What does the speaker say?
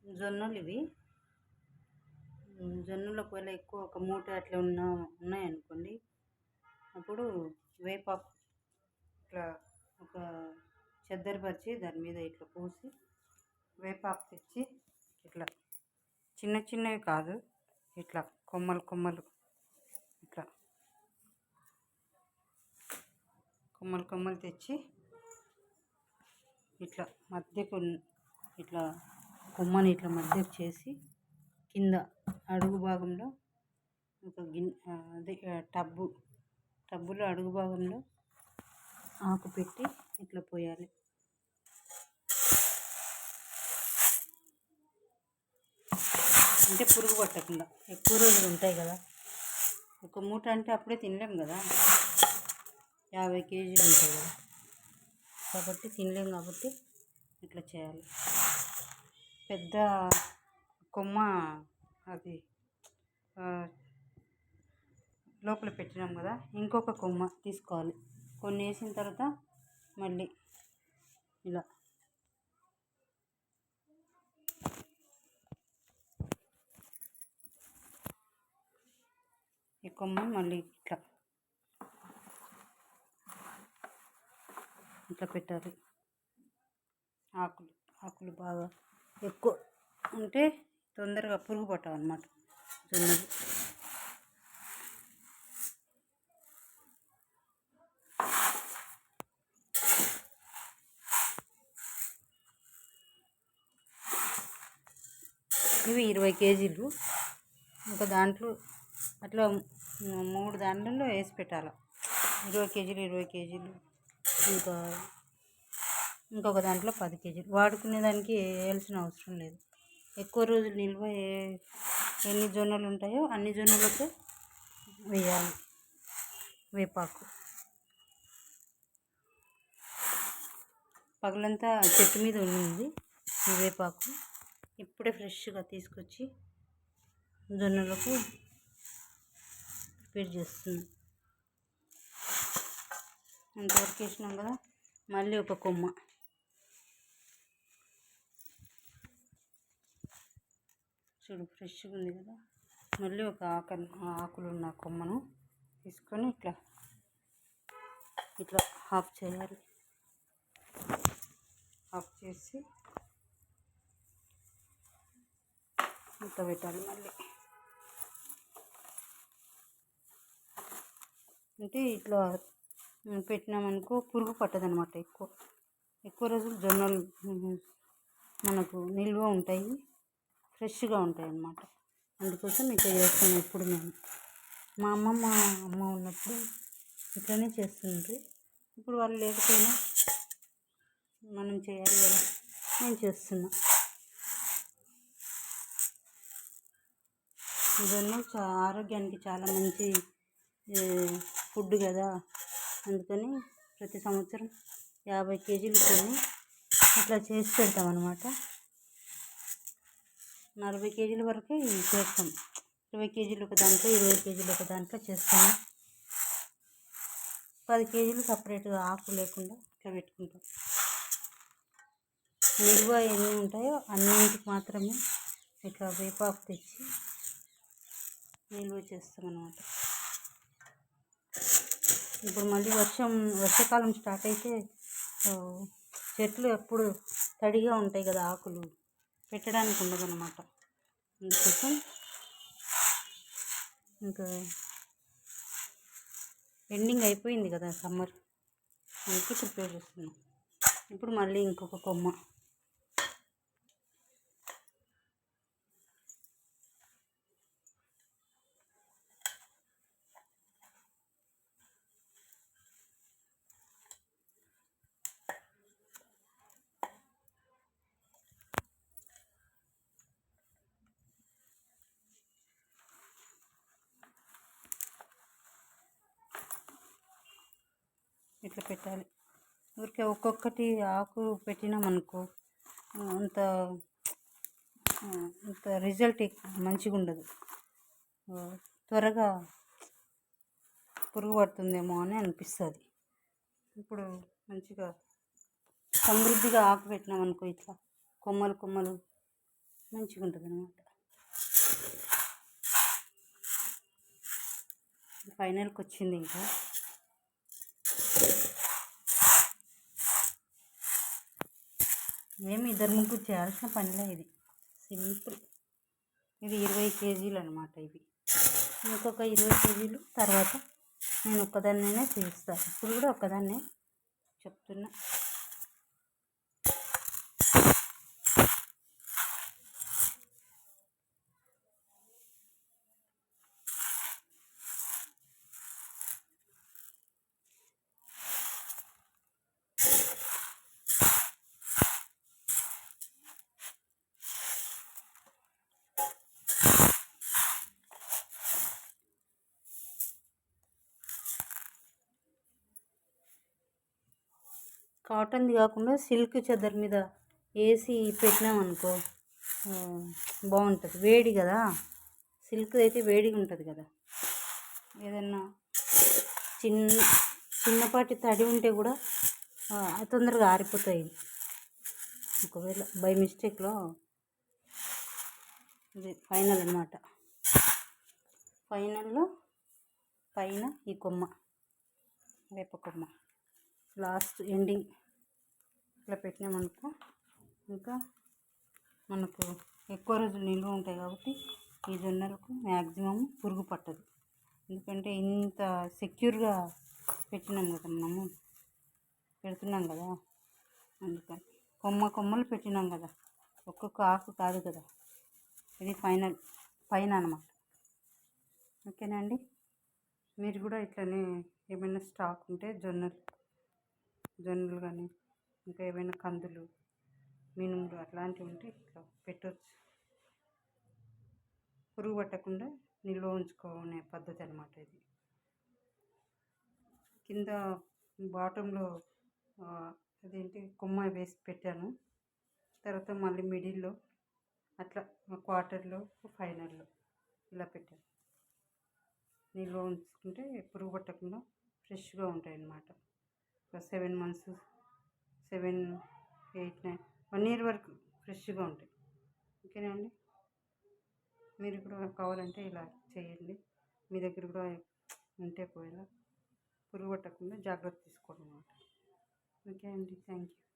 జొన్నలు ఇవి. జొన్నలు ఒకవేళ ఎక్కువ ఒక మూట అట్లా ఉన్నాయనుకోండి, అప్పుడు వేపాకు ఇట్లా ఒక చెద్దరపరిచి దాని మీద ఇట్లా పూసి వేపాకు తెచ్చి ఇట్లా చిన్న చిన్నవి కాదు, ఇట్లా కొమ్మలు కొమ్మలు ఇట్లా కొమ్మలు కొమ్మలు తెచ్చి ఇట్లా మధ్యకు ఇట్లా కొమ్మని ఇట్లా మధ్యకు చేసి కింద అడుగు భాగంలో ఒక అదే టబ్బులో అడుగు భాగంలో ఆకు పెట్టి ఇట్లా పోయాలి. అంటే పురుగు పట్టకుండా. ఎక్కువ రోజులు ఉంటాయి కదా, ఒక మూట అంటే అప్పుడే తినలేం కదా, 50 కేజీలు ఉంటాయి కదా, కాబట్టి తినలేం, కాబట్టి ఇట్లా చేయాలి. పెద్ద కొమ్మ అది లోపల పెట్టినాం కదా, ఇంకొక కొమ్మ తీసుకోవాలి. కొన్ని వేసిన తర్వాత మళ్ళీ ఇలా ఈ కొమ్మని మళ్ళీ ఇట్లా పెట్టాలి. ఆకులు బాగా ఎక్కువ ఉంటే తొందరగా పురుగు పట్టవన్నమాట జొన్నలు. ఇవి 20 కేజీలు. ఇంకా దాంట్లో అట్లా 3 దాంట్లో వేసి పెట్టాలి. 20 కేజీలు 20 కేజీలు, ఇంకా ఇంకొక దాంట్లో 10 కేజీలు. వాడుకునే దానికి వేయాల్సిన అవసరం లేదు. ఎక్కువ రోజులు నిల్వ ఎన్ని జొన్నలు ఉంటాయో అన్ని జొన్నలతో వేయాలి వేపాకు. పగలంతా చెట్టు మీద ఉంది ఈ వేపాకు. ఇప్పుడే ఫ్రెష్గా తీసుకొచ్చి జొన్నలకు ప్రిపేర్ చేస్తున్నాం. అంతవరకు వేసినాం కదా, మళ్ళీ ఒక కొమ్మ చూడు ఫ్రెష్గా ఉంది కదా, మళ్ళీ ఒక ఆకులున్న కొమ్మను తీసుకొని ఇట్లా హాఫ్ చేయాలి. హాఫ్ చేసి ఇట్లా పెట్టాలి. మళ్ళీ అంటే ఇట్లా పెట్టినామనుకో పురుగు పట్టదనమాట. ఎక్కువ రోజులు జొన్నలు మనకు నిల్వ ఉంటాయి, ఫ్రెష్గా ఉంటాయి అన్నమాట. అందుకోసం ఇట్లా చేస్తాను ఎప్పుడు మేము. మా అమ్మ ఉన్నప్పుడు ఇట్లనే చేస్తుండ్రి. ఇప్పుడు వాళ్ళు లేకపోయినా మనం చేయాలి కదా, నేను చేస్తున్నా. జొన్నలు ఆరోగ్యానికి చాలా మంచి ఫుడ్ కదా, అందుకని ప్రతి సంవత్సరం 50 కేజీలు కొని ఇట్లా చేసి పెడతామన్నమాట. 40 కేజీల వరకే చేస్తాం. 20 కేజీలు ఒక దాంట్లో, 20 కేజీలు ఒక దాంట్లో చేస్తాము. 10 కేజీలు సపరేట్గా ఆకు లేకుండా ఇట్లా పెట్టుకుంటాం. నిల్వ ఎన్ని ఉంటాయో అన్నింటికి మాత్రమే ఇట్లా వేపాకు తెచ్చి నిల్వ చేస్తామన్నమాట. ఇప్పుడు మళ్ళీ వర్షాకాలం స్టార్ట్ అయితే చెట్లు ఎప్పుడు తడిగా ఉంటాయి కదా, ఆకులు పెట్టడానికి ఉండదన్నమాట. అందుకోసం ఇంకా ఎండింగ్ అయిపోయింది కదా సమ్మర్, అందుకే ప్రిపేర్ చేస్తున్నాం. ఇప్పుడు మళ్ళీ ఇంకొక కొమ్మ ఇట్లా పెట్టాలి. ఊరికే ఒక్కొక్కటి ఆకు పెట్టినామనుకో అంత రిజల్ట్ మంచిగా ఉండదు, త్వరగా పురుగు పడుతుందేమో అని అనిపిస్తుంది. ఇప్పుడు మంచిగా సమృద్ధిగా ఆకు పెట్టినామనుకో, ఇట్లా కొమ్మలు మంచిగా ఉంటుంది అన్నమాట. ఫైనల్కి వచ్చింది. ఇంకా ఏమి ఇద్దరు ముగ్గురు చేయాల్సిన పనిలే, ఇది సింపుల్. ఇది 20 కేజీలు అనమాట. ఇవి ఇంకొక 20 కేజీలు తర్వాత నేను ఒక్కదాన్నే చేస్తాను. ఇప్పుడు కూడా ఒక్కదాన్నే చెప్తున్నా. కాటన్ది కాకుండా సిల్క్ చెద్దర్ మీద వేసి పెట్టినామనుకో బాగుంటుంది. వేడి కదా, సిల్క్ అయితే వేడిగా ఉంటుంది కదా. ఏదన్నా చిన్నపాటి తడి ఉంటే కూడా తొందరగా ఆరిపోతాయి. ఒకవేళ బై మిస్టేక్లో ఇది ఫైనల్ అన్నమాట. ఫైనల్లో పైన ఈ కొమ్మ, వేప కొమ్మ లాస్ట్ ఎండింగ్ ఇట్లా పెట్టినామనుకో ఇంకా మనకు ఎక్కువ రోజులు నిల్వ ఉంటాయి. కాబట్టి ఈ జొన్నలకు మ్యాక్సిమం పురుగు పట్టదు. ఎందుకంటే ఇంత సెక్యూర్గా పెట్టినాం కదా, మనము పెడుతున్నాం కదా. అందుకని కొమ్మలు పెట్టినాం కదా, ఒక్కొక్క ఆకు కాదు కదా. ఇది ఫైనల్ పైన అన్నమాట. ఓకేనా అండి. మీరు కూడా ఇట్లనే ఏమైనా స్టాక్ ఉంటే జొన్నలు కానీ ఇంకా ఏమైనా కందులు, మినుములు అట్లాంటివి ఉంటే ఇట్లా పెట్టవచ్చు. పురుగు పట్టకుండా నిల్వ ఉంచుకునే పద్ధతి అన్నమాట ఇది. కింద బాటంలో అదేంటి కొమ్మ వేసి పెట్టాను. తర్వాత మళ్ళీ మిడిల్లో అట్లా క్వార్టర్లో ఫైనల్లో ఇలా పెట్టాను. నిల్వ ఉంచుకుంటే పురుగు పట్టకుండా ఫ్రెష్గా ఉంటాయి అన్నమాట. ఒక 7 months 7, 8, 9 1 year వరకు ఫ్రెష్గా ఉంటాయి. ఓకేనా అండి. మీరు కూడా కావాలంటే ఇలా చేయండి. మీ దగ్గర కూడా ఉంటే పోయేలా పురుగు పట్టకుండా జాగ్రత్త తీసుకోండి అన్నమాట. ఓకే అండి, థ్యాంక్ యూ.